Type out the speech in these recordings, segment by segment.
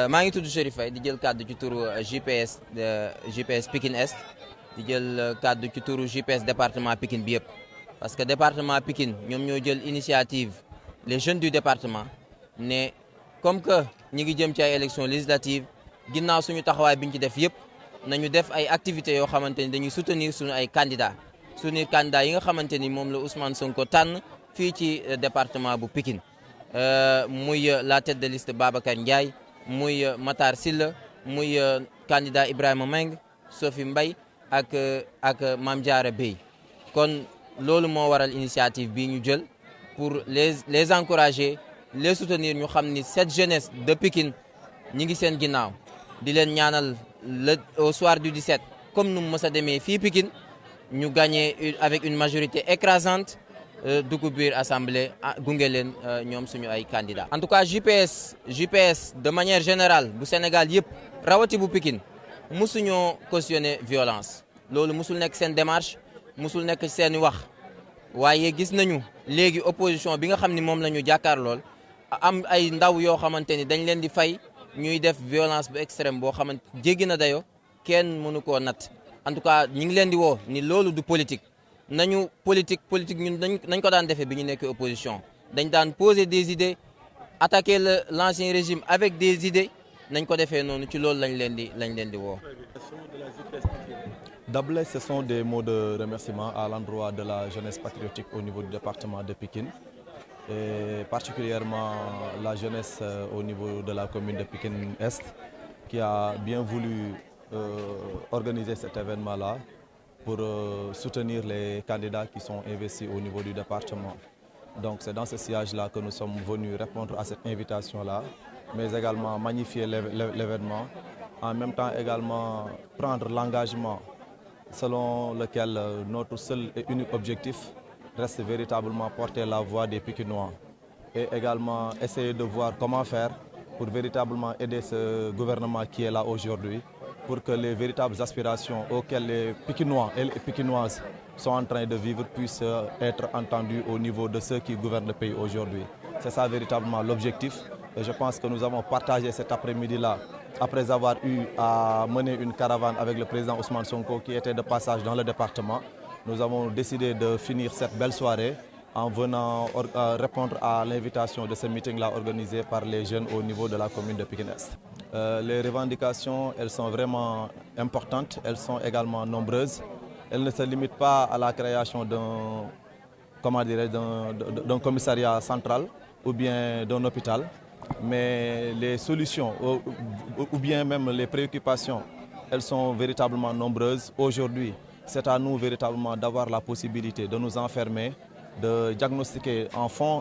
maa ngi tudd Chérif Faye di jël kàddu ci turu JPS Pikine Est di jël kàddu ci turu JPS département Pikine bi yëpp parce que département Pikine ñoom ñoo jël initiative les jeunes du département ne comme que ñi ngi jëm ci ay élections législatives ginnaaw suñu taxawaay bi ñu ci def yëpp nañu def ay activités yoo xamante ni dañuy soutenir suñu ay candidats yi nga xamante ni moom la Ousmane Sonko tànn fii ci département bu Pikine muy la tête de liste Babacar Ndiaye muy Matar Sylla muy candidat Ibrahima Meng Sophie Mbaye ak Mame Diarra Bey kon loolu moo waral initiative bii ñu jël pour les encourager les soutenir ñu xam ni cette jeunesse de Pikine ñi ngi seen ginnaaw di leen ñaanal au soir du 17 comme nu mu mës a demee fii Pikine ñu gagné avec une majorité écrasante dugg biir assemblée gunge leen ñoom suñu ay candidats. En tout cas JPS de manière générale bu Sénégal yëpp rawati bu Pikine musuñoo cautionner violence loolu musul nekk seen démarche musul nekk seen wax waaye gis nañu léegi opposition bi nga xam ni moom la ñu jàkkaar lool am ay ndaw yoo xamante ni dañ leen di fay ñuy def violence bu extrême boo xamante jéggi na dayo kenn mënu koo natt en tout cas ñu ngi leen di woo ni loolu du politique. nañu politique ñun nañ ko daan defee bi ñu nekkee opposition dañ daan poser des idées attaquer l'ancien régime avec des idées nañ ko defee noonu ci loolu lañ leen di woo. D'abord, ce sont des mots de remerciement à l'endroit de la jeunesse patriotique au niveau du département de Pikine et particulièrement la jeunesse au niveau de la commune de Pikine Est qui a bien voulu organiser cet événement-là pour soutenir les candidats qui sont investis au niveau du département. Donc c'est dans ce sillage-là que nous sommes venus répondre à cette invitation-là, mais également magnifier l'événement, en même temps également prendre l'engagement selon lequel notre seul et unique objectif reste véritablement porter la voix des Pikinois et également essayer de voir comment faire pour véritablement aider ce gouvernement qui est là aujourd'hui pour que les véritables aspirations auxquelles les Pikinois et les Pikinoises sont en train de vivre puissent être entendues au niveau de ceux qui gouvernent le pays aujourd'hui. C'est ça véritablement l'objectif et je pense que nous avons partagé cet après-midi-là après avoir eu à mener une caravane avec le président Ousmane Sonko qui était de passage dans le département. Nous avons décidé de finir cette belle soirée en venant répondre à l'invitation de ce meeting-là organisé par les jeunes au niveau de la commune de Pikine Est. Les revendications, elles sont vraiment importantes, elles sont également nombreuses. Elles ne se limitent pas à la création d'un commissariat central ou bien d'un hôpital, mais les solutions ou bien même les préoccupations, elles sont véritablement nombreuses. Aujourd'hui, c'est à nous véritablement d'avoir la possibilité de nous enfermer, de diagnostiquer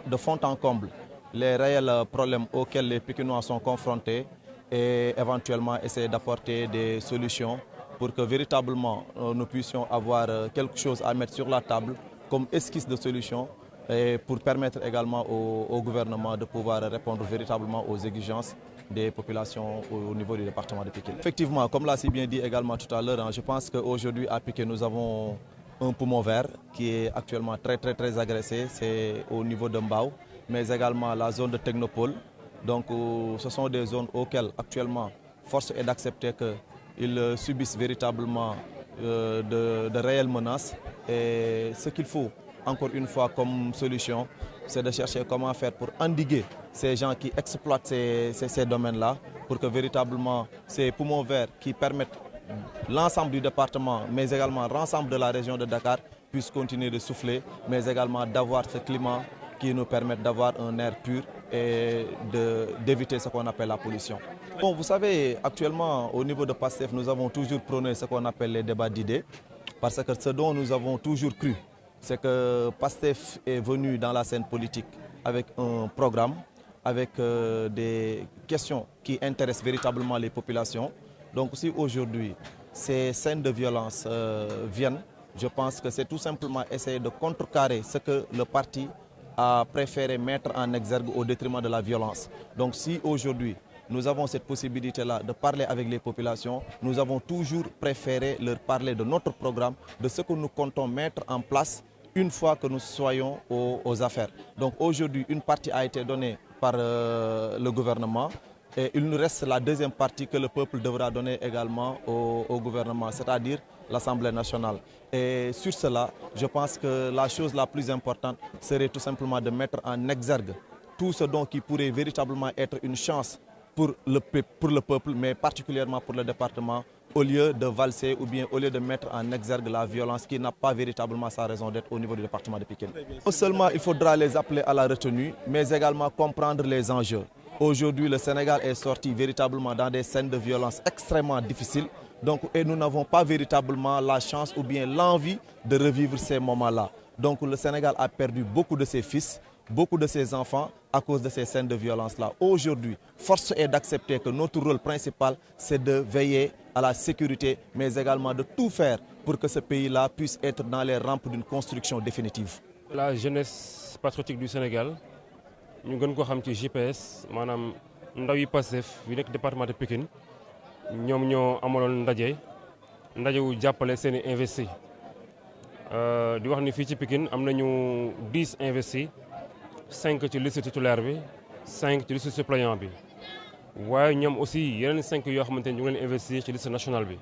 de fond en comble les réels problèmes auxquels les Pikinois sont confrontés et éventuellement essayer d'apporter des solutions pour que véritablement nous puissions avoir quelque chose à mettre sur la table comme esquisse de solution et pour permettre également au gouvernement de pouvoir répondre véritablement aux exigences des populations au niveau du département de Pikine. Effectivement, comme l'a si bien dit également tout à l'heure, je pense qu'aujourd'hui à Pikine nous avons un poumon vert qui est actuellement très agressé, c'est au niveau de Mbao, mais également la zone de Technopole. Donc ce sont des zones auxquelles actuellement force est d'accepter qu'ils subissent véritablement de réelles menaces. Et ce qu'il faut, encore une fois, comme solution, c'est de chercher comment faire pour endiguer ces gens qui exploitent ces domaines-là, pour que véritablement ces poumons verts qui permettent l'ensemble du département, mais également l'ensemble de la région de Dakar, puissent continuer de souffler, mais également d'avoir ce climat qui nous permet d'avoir un air pur et d'éviter ce qu'on appelle la pollution. Bon, vous savez, actuellement, au niveau de PASTEF, nous avons toujours prôné ce qu'on appelle les débats d'idées, parce que ce dont nous avons toujours cru, c'est que PASTEF est venu dans la scène politique avec un programme, avec des questions qui intéressent véritablement les populations. Donc si aujourd'hui ces scènes de violence viennent, je pense que c'est tout simplement essayer de contrecarrer ce que le parti a préféré mettre en exergue au détriment de la violence. Donc si aujourd'hui nous avons cette possibilité-là de parler avec les populations, nous avons toujours préféré leur parler de notre programme, de ce que nous comptons mettre en place une fois que nous soyons aux affaires. Donc aujourd'hui, une partie a été donnée par le gouvernement Et il nous reste la deuxième partie que le peuple devra donner également au gouvernement, c'est-à-dire l'Assemblée nationale. Et sur cela, je pense que la chose la plus importante serait tout simplement de mettre en exergue tout ce dont qui pourrait véritablement être une chance pour le peuple, mais particulièrement pour le département, au lieu de valser ou bien au lieu de mettre en exergue la violence qui n'a pas véritablement sa raison d'être au niveau du département de Pikine. Non seulement il faudra les appeler à la retenue, mais également comprendre les enjeux. Aujourd'hui, le Sénégal est sorti véritablement dans des scènes de violence extrêmement difficiles. Donc, et nous n'avons pas véritablement la chance ou bien l'envie de revivre ces moments-là. Donc le Sénégal a perdu beaucoup de ses fils, beaucoup de ses enfants à cause de ces scènes de violence-là. Aujourd'hui, force est d'accepter que notre rôle principal, c'est de veiller à la sécurité, mais également de tout faire pour que ce pays-là puisse être dans les rampes d'une construction définitive. La jeunesse patriotique du Sénégal, ñu gën ko xam ci JPS maanaam ndaw yi Pastef yu nekk département de Pikine ñoom ñoo amaloon ndaje wu jàppale seen i investi di wax ni fii ci Pikine am nañu 10 investis 5 ci liste titulaire bi 5 ci liste suppléant bi waaye ñoom aussi yeneen 5 yoo xamante ni ñu ngi leen investir ci liste nationale bi.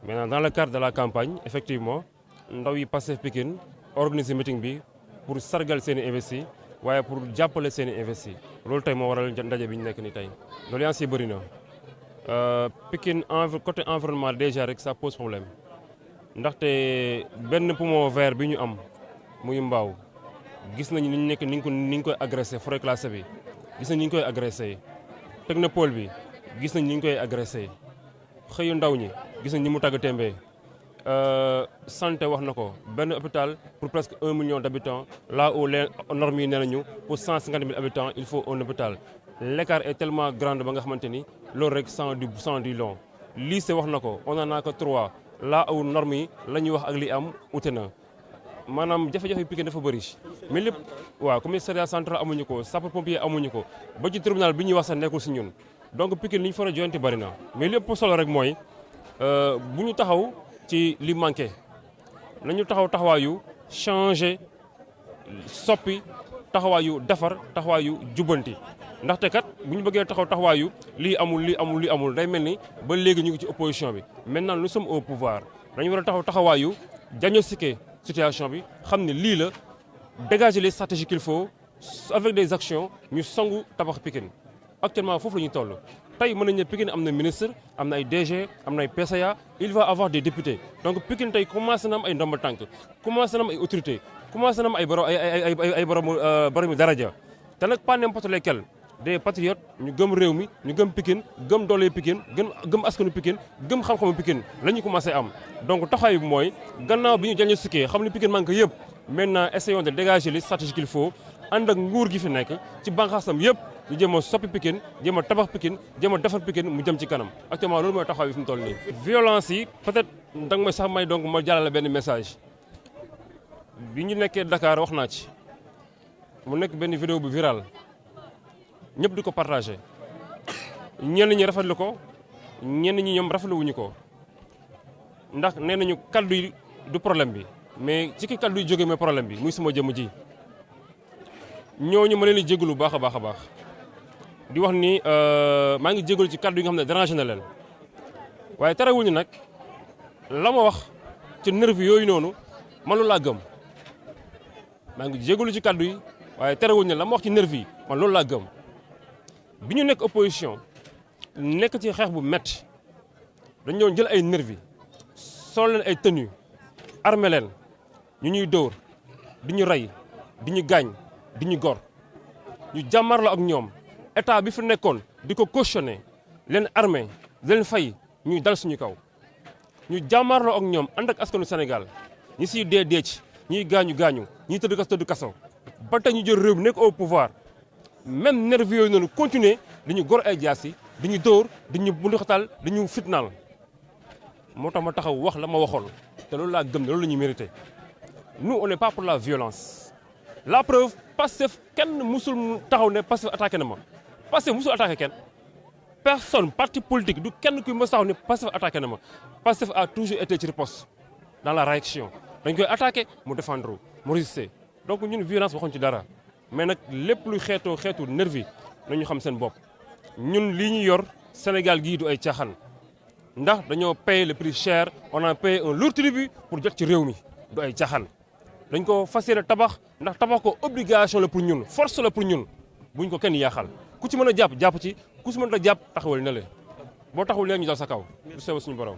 Maintenant dans le cadre de la campagne effectivement ndaw yi Pastef Pikine organiser meeting bi pour sargal seen i investis waaye pour jàppale seen i investis loolu tey moo waral ndaje bi ñu nekk ni tey. doléance yi bëri na Pikine côté environnement déjà rek ça pose problème ndaxte benn poumon vert bi ñu am muy mbaaw gis nañu ni ñu nekk ni ñu koy agressé forêt classée bi gis nañu ni ñu koy agressé technopole bi gis nañu ni ñu koy agressé xëyu ndaw ñi gis nañu ni mu tàgg témbee santé wax na ko benn hôpital pour presque 1 million d'habitants là où les normes yi nee nañu pour 150 000 habitants il faut un hôpital l'écart est tellement grand ba nga xamante ni loolu rek sans du long lycée wax na ko on en a que 3 là où normes yi la ñuy wax ak li am ute na maanaam jafe-jafe Pikine dafa bëri mais lépp waaw commissariat central amuñu ko sapeur pompier amuñu ko ba ci tribunal bi ñuy wax sax nekkul si ñun donc Pikine li ñu fa a joyanti bëri na mais lépp solo rek mooy bu ñu taxaw ci li manqué nañu taxawaayu changer soppi taxawaayu defar taxawaayu jubbanti ndaxte kat bu ñu bëggee taxawaayu lii amul day mel ni ba léegi ñu ngi ci opposition bi maintenant nous sommes au pouvoir dañu war a taxawaayu diagnostiquer situation bi xam ne lii la dégager les stratégies qu'il faut avec des actions ñu songu tabax Pikine actuellement foofu la ñu toll. tey mën nañu ne Pikine am na ministre am na ay DG am na ay PCA il va avoir des députés donc Pikine tey commencé na am ay ndomba tànk commencé na am ay autorités commencé na am ay borom daraja te nag pas n'importe lesquels des patriotes ñu gëm réew mi ñu gëm Pikine gëm doole Pikine gëm askanu Pikine gëm xam-xamu Pikine la ñu commencé am donc taxawaay bi mooy gannaaw bi ñu diagnostiqué xam ne Pikine manque yëpp maintenant essayons de dégager les stratégies qu'il faut ànd ak nguur gi fi nekk ci bànqaasam yëpp ñu jéem a soppi Pikine jéem a tabax Pikine jéem a defar Pikine mu jëm ci kanam actuellement loolu mooy taxawaay bi fi mu toll nii. violence yi peut-être danga may sax may donc ma jàllale benn message bi ñu nekkee Dakar wax naa ci mu nekk benn vidéo bu viral ñëpp di ko partagé ñenn ñi rafetlu ko ñenn ñi ñoom rafetlu wuñu ko ndax nee nañu kaddu yi du problème bi mais ci ki kaddu yi jógee mooy problème bi muy suma jëmm ji ñooñu ma leen di jégalu baax a baax a baax di wax ni maa ngi jégalu ci kaddu yi nga xam ne dérangé na leen waaye terewuñu nag la ma wax ci nervi yooyu noonu man loolu laa gëm maa ngi jégalu ci kaddu yi waaye terewuñu ne la ma wax ci nervi yi man loolu laa gëm. bi ñu nekk opposition nekk ci xeex bu metti dañu doon jël ay nervi sol leen ay tenues armé leen ñu ñuy dóor di ñu rey di ñu gaañ di ñu gor ñu jàmmarloo ak ñoom état bi fi nekkoon di ko cautionné leen armé leen fay ñuy dal suñu kaw ñu jàmmarloo ak ñoom ànd ak askanu Sénégal ñi siy dee ci ñiy gaañu ñiy tëdd kaso ba tey ñu jël réew mi nekk au pouvoir même nervis yooyu noonu continuer di ñu gor ay jaas yi di ñu dóor di ñu bunduxatal di ñu fitnaal moo tax ma taxaw wax la ma waxoon te loolu laa gëm ne loolu la ñuy mérité nous on n'est pas pour la violence. la preuve Pastef kenn musul taxaw ne Pastef attaqué na ma Pastef musul attaqué kenn personne parti politique du kenn kuy mës taxaw ne Pastef attaqué na ma Pastef a toujours été ci riposte dans la réaction dañ koy attaqué mu défendre mu résister donc ñun violence waxuñ ci dara. mais nag lépp luy xeetu nervi nañu xam seen bopp ñun lii ñu yor Sénégal gii du ay caaxaan ndax dañoo payer le prix cher on a payé un lourd tribut pour jot ci réew mi du ay caaxaan dañ ko fas yéene tabax ndax tabax ko obligation la pour ñun force la pour ñun buñ ko kenn yaaxal ku ci mën a jàpp ci ku ci mën a jàpp taxawal na le boo taxawul léegi ñu dal sa kaw du sew suñu borom